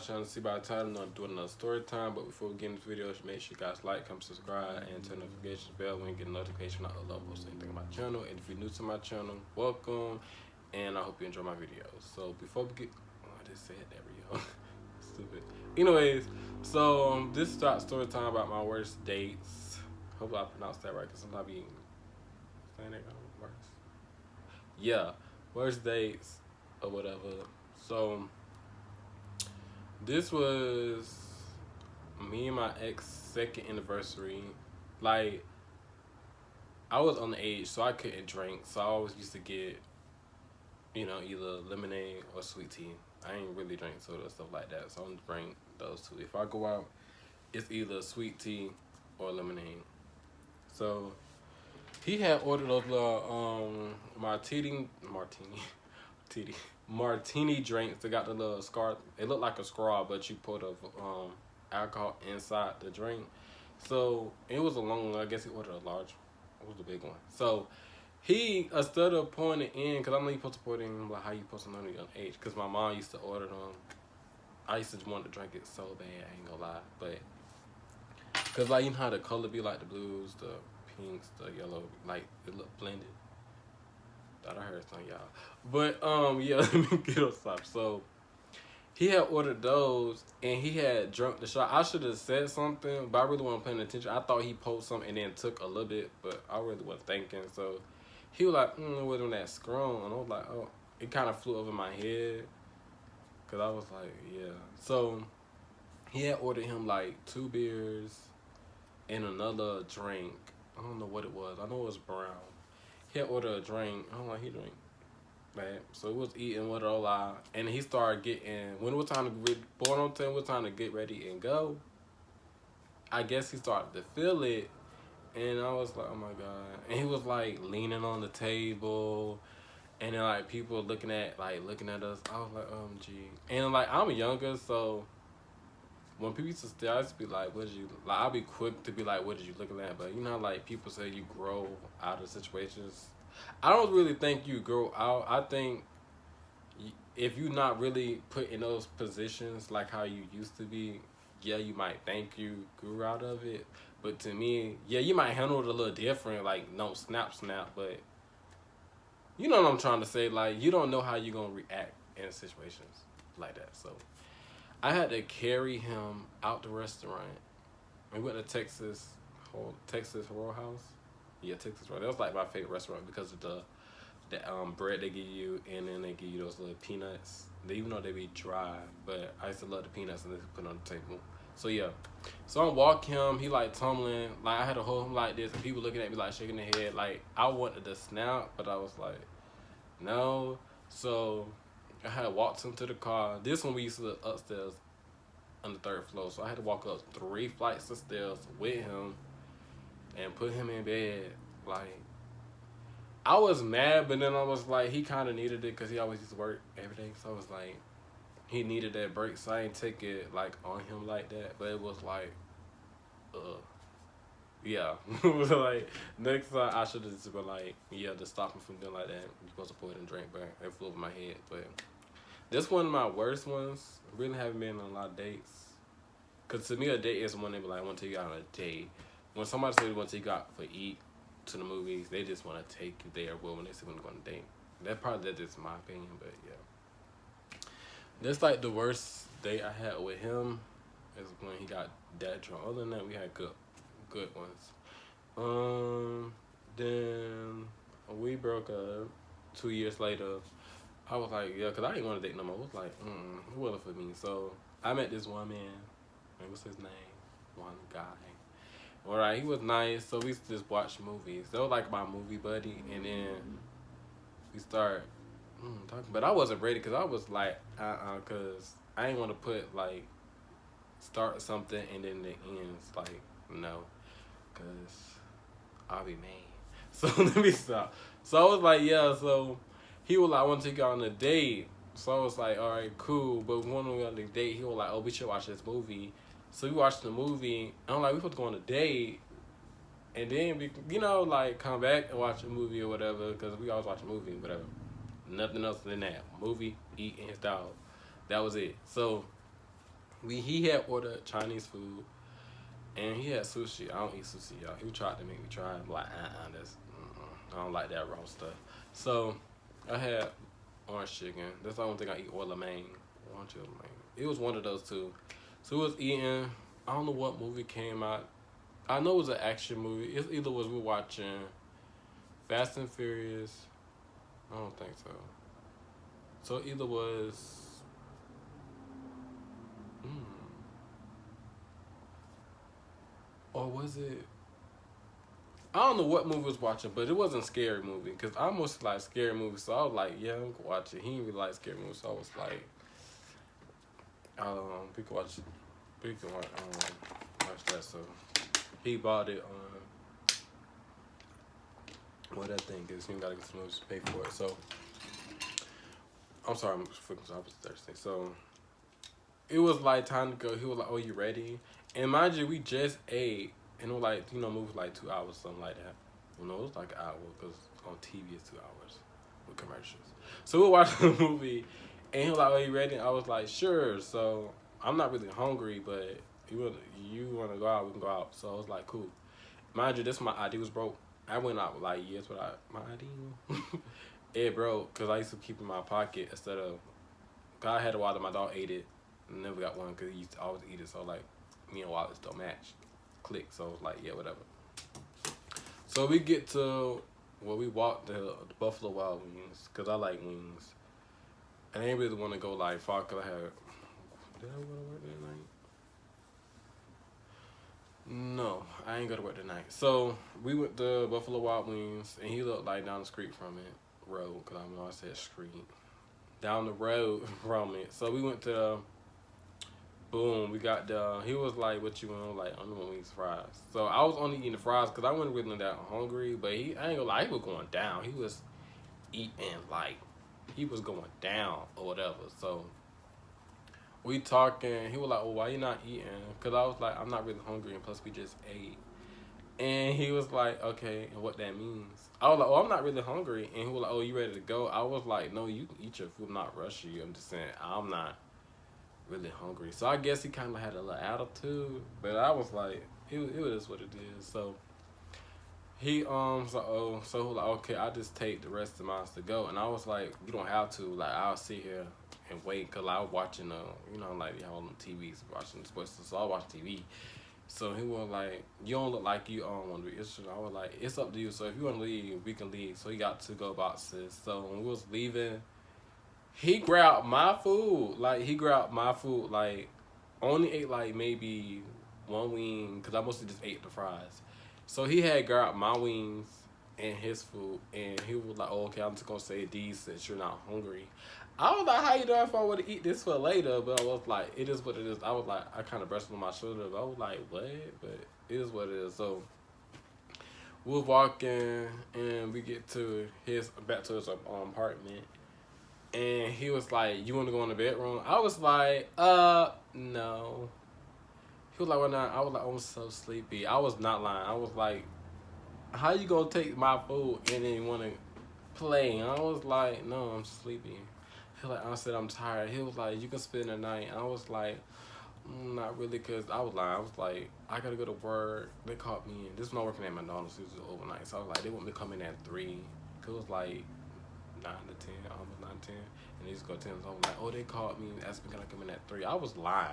channel. See by the title, I'm doing another story time. But before we get into the video, make sure you guys like, comment, subscribe, and turn the notification bell when you get a notification when I upload anything on my channel. And if you're new to my channel, welcome, and I hope you enjoy my videos. So before we get, I just said that, yo, stupid. Anyways, so this is story time about my worst dates. Hopefully I pronounced that right, because sometimes I be saying that worse. Yeah, worst dates or whatever. So this was me and my ex second anniversary. Like, I was on the age, so I couldn't drink. So I always used to get, either lemonade or sweet tea. I ain't really drink soda or stuff like that, so I'm just bring those two. If I go out, it's either sweet tea or lemonade. So he had ordered those little martini drinks. They got the little scar. It looked like a straw, but you put alcohol inside the drink. So it was a long one. I guess he ordered a large. It was the big one. So he instead of pouring it in, because I know you're supposed to pour it in like how you supposed to know your age. Because my mom used to order them. I used to want to drink it so bad. I ain't gonna lie, but because like you know how the color be like the blues, the pinks, the yellow, like it look blended. Thought I heard something, y'all. But yeah, let me get on stop. So he had ordered those and he had drunk the shot. I should have said something, but I really wasn't paying attention. I thought he posted something and then took a little bit, but I really wasn't thinking. So he was like, with him that scrum, and I was like, oh, it kind of flew over my head, cause I was like, yeah. So he had ordered him like 2 beers and another drink. I don't know what it was. I know it was brown. He had ordered a drink. I don't know, he drink. Right? So it was eating with it all out. And he started getting, when it was time to get ready and go, I guess he started to feel it. And I was like, oh my God. And he was like leaning on the table. And then like people looking at us. I was like, OMG. And like I'm younger, so when people used to stare, I used to be like, I'll be quick to be like, what did you looking at? But you know, like people say you grow out of situations. I don't really think you grow out. I think if you're not really put in those positions like how you used to be, yeah, you might think you grew out of it. But to me, yeah, you might handle it a little different, like no snap, but you know what I'm trying to say? Like, you don't know how you're going to react in situations like that. So I had to carry him out the restaurant. We went to Texas Roadhouse. Yeah, Texas Roadhouse. That was like my favorite restaurant because of the bread they give you, and then they give you those little peanuts. Even though they be dry, but I used to love the peanuts and they put on the table. So yeah, so I'm walking him. He like tumbling. Like I had to hold him like this, and people looking at me like shaking their head. Like I wanted to snap, but I was like, no. So I had to walk him to the car. This one we used to live upstairs on the 3rd floor, so I had to walk up 3 flights of stairs with him and put him in bed. Like, I was mad, but then I was like, he kind of needed it because he always used to work every day. So I was like, he needed that break, so I ain't take it like on him like that. But it was like, yeah. It was like, next time I should have just been like, yeah, to stop him from doing like that. You're supposed to pour it in drink, but it flew over my head. But this one of my worst ones. Really haven't been on a lot of dates. Because to me, a date is when they be like, I want to take you out on a date. When somebody says they want to take you out for eat to the movies, they just want to take you there. Well, when they say when they're going to date. That's just my opinion, but yeah. That's like the worst date I had with him is when he got that drunk. Other than that, we had good ones. Then we broke up 2 years later. I was like, yeah, because I didn't want to date no more. I was like, who wasn't for me? So I met this one man. What's his name? One guy. Alright, he was nice. So we used to just watch movies. That was like my movie buddy. And then we started talking. But I wasn't ready because I was like, because I didn't want to put like, start something and then it ends. Like, no. Because I'll be mad. So let me stop. So I was like, yeah. So he was like, I want to take you on a date. So I was like, all right, cool. But when we went on the date, he was like, oh, we should watch this movie. So we watched the movie. And I'm like, we supposed to go on a date. And then, we, like, come back and watch a movie or whatever. Because we always watch a movie, whatever. Nothing else than that. Movie, eat, and his dog. That was it. So He had ordered Chinese food and he had sushi. I don't eat sushi, y'all. He tried to make me try it. I'm like, that's, I don't like that raw stuff. So I had orange chicken. That's the only thing I eat. Or lamang. Orange or lamang. It was one of those two. So we was eating. I don't know what movie came out. I know it was an action movie. It either was we watching Fast and Furious. I don't think so. So it either was. Mm, or was it? I don't know what movie I was watching, but it wasn't a scary movie because I almost like scary movies. So I was like, yeah, I'm gonna watch it. He didn't really like scary movies, so I was like, we can watch, watch that. So he bought it on what that thing is. You gotta get some movies to pay for it. So I'm sorry, I'm focused. I was thirsty. So it was like time to go. He was like, "Oh, you ready?" And mind you, we just ate, and it was like movie like 2 hours, something like that. Well, no, it was like an hour because on TV it's 2 hours with commercials. So we watched the movie, and he was like, "Oh, you ready?" And I was like, "Sure." So I'm not really hungry, but you want to go out, we can go out. So I was like, "Cool." Mind you, this my ID was broke. I went out like years without my ID. It broke because I used to keep it in my pocket instead of. Cause I had a wallet, my dog ate it. Never got one because he used to always eat it. So like, me and wallets don't match. Click. So I was like, yeah, whatever. So we get to we walked the Buffalo Wild Wings because I like wings. And I didn't really want to go like far because I had. Did I go to work that night? No, I ain't go to work tonight. So we went to Buffalo Wild Wings, and he looked like down the street from it, road, because I know I said street. Down the road from it. So we went to boom, we got he was like, what you want? Like, I want wings, fries. So I was only eating the fries because I wasn't really that hungry, but I ain't gonna lie, he was going down. He was eating like, he was going down or whatever. So we talking, he was like, oh, why you not eating? Because I was like, I'm not really hungry, and plus we just ate. And he was like, okay, and what that means. I was like, oh, I'm not really hungry. And he was like, oh, you ready to go? I was like, no, you can eat your food, I'm not rushing you. I'm just saying, I'm not really hungry. So I guess he kind of had a little attitude. But I was like, it is what it is. So he, so he was like, okay, I'll just take the rest of mine to go. And I was like, you don't have to. Like, I'll sit here and wait. Because I was watching, like, how on TVs, watching sports. So I watch TV. So he was like, you don't look like you want to be interested. I was like, it's up to you. So if you want to leave, we can leave. So he got to go boxes. So when we was leaving, he grabbed my food. Like, only ate like maybe one wing because I mostly just ate the fries. So he had grabbed my wings and his food, and he was like, oh, okay, I'm just going to say these since you're not hungry. I was like, how you doing if I would to eat this for later? But I was like, it is what it is. I was like, I kind of brushed on my shoulder. But I was like, what? But it is what it is. So we're walking, and we get to back to his apartment. And he was like, you want to go in the bedroom? I was like, no. He was like, well, not. I was like, I'm so sleepy. I was not lying. I was like, how you gonna take my food and then you want to play? And I was like, no, I'm sleepy. He was like, I said, I'm tired. He was like, you can spend the night. And I was like, not really, because I was lying. I was like, I got to go to work. They called me in. This is when I working at McDonald's. It was overnight. So I was like, they want me to come in at 3. Because it was like 9 to 10, almost 9 to 10. And they just go 10. So I was like, oh, they called me and asked me, can I come in at 3? I was lying.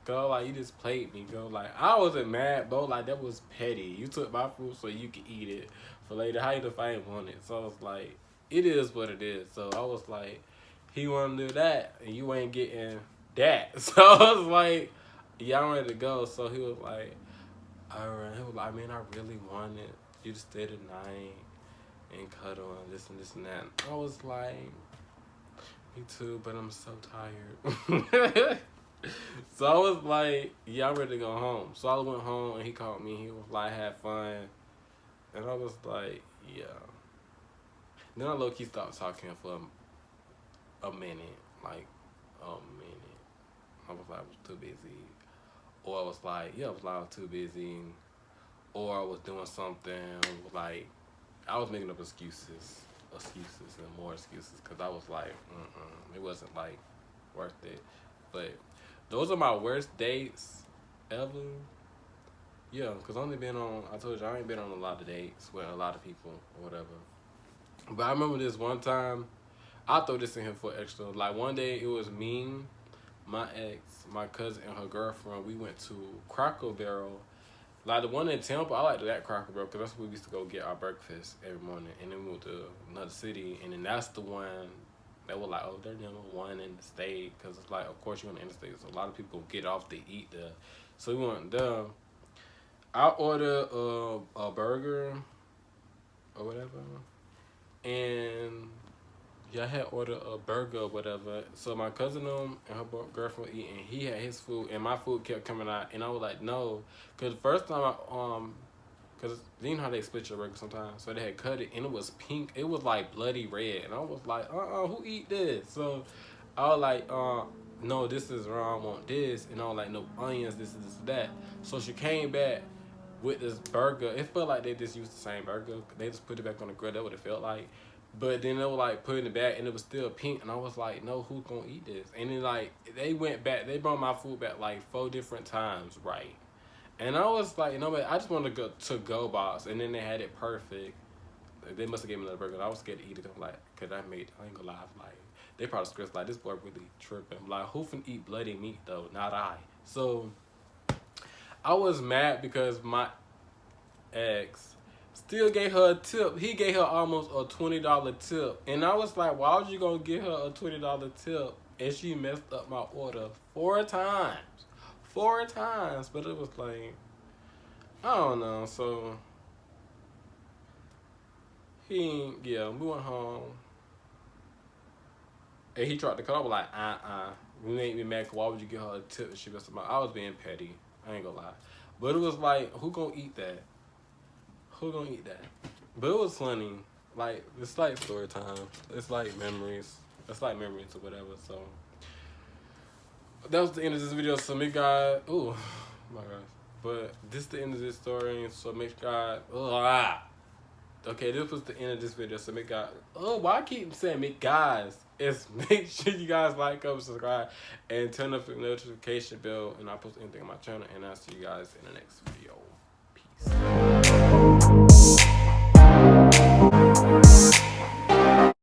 Girl, like, you just played me, girl. Like, I wasn't mad, bro. Like, that was petty. You took my food so you could eat it for later. How you if I ain't want it? So I was like, it is what it is. So I was like, he want to do that, and you ain't getting that. So I was like, yeah, I'm ready to go. So he was like, all right. He was like, I mean, I really wanted you to stay the night and cuddle and this and that. I was like, me too, but I'm so tired. So I was like, yeah, I'm ready to go home. So I went home, and he called me. He was like, have fun. And I was like, yeah. Then I low-key stopped talking for a minute. Like, a minute. I was like, I was too busy. Or I was like, yeah, I was too busy. Or I was doing something. Like, I was making up excuses and more excuses. Because I was like, it wasn't, like, worth it. But Those are my worst dates ever. Yeah, because I told you, I ain't been on a lot of dates with a lot of people or whatever. But I remember this one time, I throw this in here for extra. Like one day, it was me, my ex, my cousin, and her girlfriend. We went to Cracker Barrel. Like the one in Tampa, I like that Cracker Barrel because that's where we used to go get our breakfast every morning. And then we went to another city, and then that's the one that was like, oh, they're number one in the state. Because it's like, of course, you're in the interstate, so a lot of people get off to eat there. So we went there. I ordered a burger or whatever. And yeah, I had ordered a burger or whatever. So my cousin and her girlfriend eating. He had his food, and my food kept coming out. And I was like, no, because the first time cause you know how they split your burger sometimes. So they had cut it, and it was pink. It was like bloody red, and I was like, who eat this? So I was like, no, this is wrong. I want this, and I was like, no onions. This that. So she came back with this burger. It felt like they just used the same burger. They just put it back on the grill. That's what it felt like. But then they were like putting it back, and it was still pink. And I was like, no, who's gonna eat this? And then like they went back. They brought my food back like 4 different times, right? And I was like, I just wanted to go to go box, and then they had it perfect. They must have gave me another burger. I was scared to eat it. I'm like, cause I ain't gonna lie, like they probably scared like this boy really tripping. I'm like, who finna eat bloody meat though? Not I. So I was mad because my ex still gave her a tip. He gave her almost a $20 tip. And I was like, why was you gonna give her a $20 tip? And she messed up my order 4 times. 4 times. But it was like, I don't know. So, we went home. And he tried to cut off like, You made me mad, 'cause why would you give her a tip if she messed up my... I was being petty. I ain't gonna lie. But it was like, who gonna eat that? Who gonna eat that? But it was funny. Like, it's like story time. It's like memories. It's like memories or whatever. So that was the end of this video. So make God, oh my gosh. But this is the end of this story. So make God, okay, this was the end of this video. So make God, why I keep saying make guys? It's make sure you guys like, comment, subscribe, and turn up the notification bell. And I post anything on my channel. And I'll see you guys in the next video. Peace.